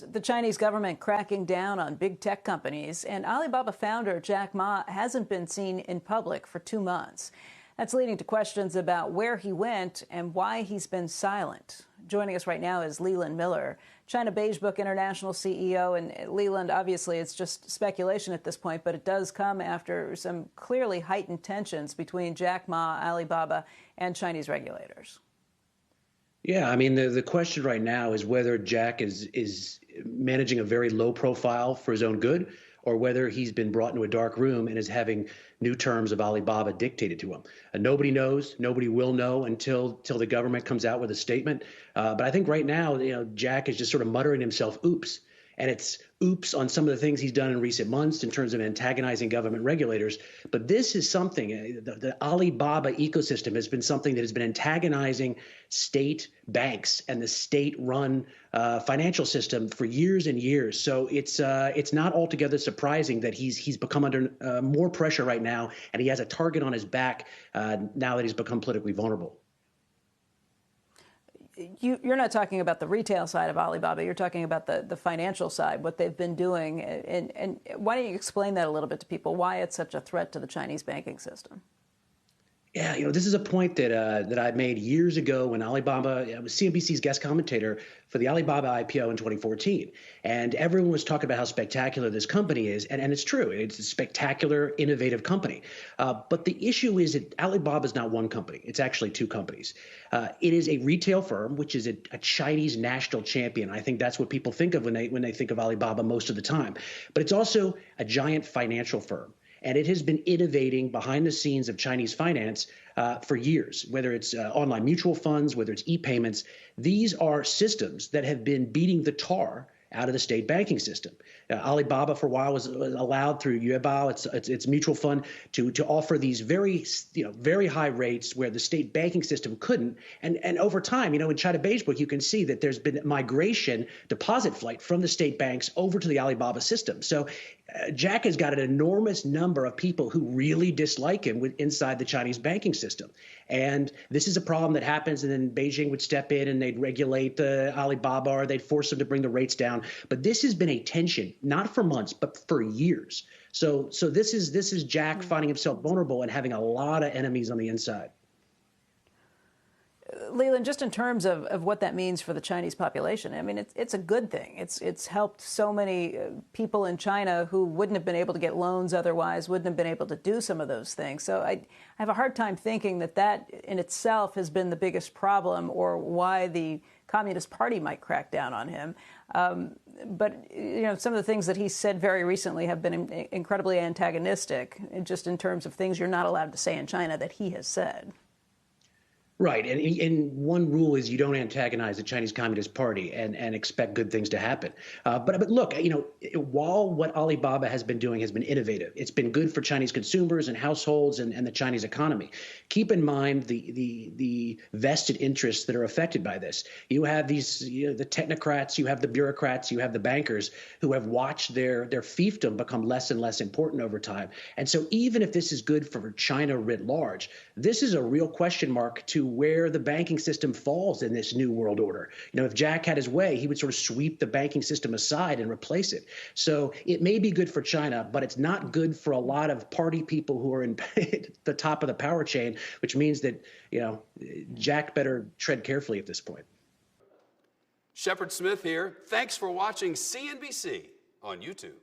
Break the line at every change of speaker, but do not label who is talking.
The Chinese government cracking down on big tech companies, and Alibaba founder Jack Ma hasn't been seen in public for 2 months. That's leading to questions about where he went and why he's been silent. Joining us right now is Leland Miller, China Beige Book International CEO. And Leland, obviously it's just speculation at this point, but it does come after some clearly heightened tensions between Jack Ma, Alibaba, and Chinese regulators.
Yeah, I mean, the question right now is whether Jack is managing a very low profile for his own good, or whether he's been brought into a dark room and is having new terms of Alibaba dictated to him. Nobody knows. Nobody will know until the government comes out with a statement. But I think right now, Jack is just sort of muttering to himself, oops. And it's oops on some of the things he's done in recent months in terms of antagonizing government regulators. But this is something, the Alibaba ecosystem has been something that has been antagonizing state banks and the state-run financial system for years and years. So it's not altogether surprising that he's become under more pressure right now, and he has a target on his back now that he's become politically vulnerable.
You're not talking about the retail side of Alibaba. You're talking about the financial side, what they've been doing. And why don't you explain that a little bit to people, why it's such a threat to the Chinese banking system?
Yeah, this is a point that I made years ago when Alibaba, I was CNBC's guest commentator for the Alibaba IPO in 2014. And everyone was talking about how spectacular this company is. And it's true. It's a spectacular, innovative company. But the issue is that Alibaba is not one company. It's actually two companies. It is a retail firm, which is a Chinese national champion. I think that's what people think of when they think of Alibaba most of the time. But it's also a giant financial firm. And it has been innovating behind the scenes of Chinese finance for years, whether it's online mutual funds, whether it's e-payments. These are systems that have been beating the tar out of the state banking system. Alibaba for a while was allowed through Yuebao, its mutual fund, to offer these very high rates where the state banking system couldn't. And over time, in China Beige Book, you can see that there's been migration, deposit flight from the state banks over to the Alibaba system. So Jack has got an enormous number of people who really dislike him inside the Chinese banking system. And this is a problem that happens, and then Beijing would step in and they'd regulate Alibaba, or they'd force them to bring the rates down. But this has been a tension, not for months, but for years. So this is Jack finding himself vulnerable and having a lot of enemies on the inside.
Leland, just in terms of what that means for the Chinese population, I mean, it's a good thing. It's helped so many people in China who wouldn't have been able to get loans otherwise, wouldn't have been able to do some of those things. So I have a hard time thinking that in itself has been the biggest problem, or why the Communist Party might crack down on him. But some of the things that he said very recently have been incredibly antagonistic, just in terms of things you're not allowed to say in China that he has said.
Right. And one rule is you don't antagonize the Chinese Communist Party and expect good things to happen. But look, while what Alibaba has been doing has been innovative, it's been good for Chinese consumers and households and the Chinese economy. Keep in mind the vested interests that are affected by this. You have these, the technocrats, you have the bureaucrats, you have the bankers who have watched their fiefdom become less and less important over time. And so even if this is good for China writ large, this is a real question mark to where the banking system falls in this new world order. If Jack had his way, he would sort of sweep the banking system aside and replace it. So it may be good for China, but it's not good for a lot of party people who are in the top of the power chain, which means that, Jack better tread carefully at this point.
Shepard Smith here. Thanks for watching CNBC on YouTube.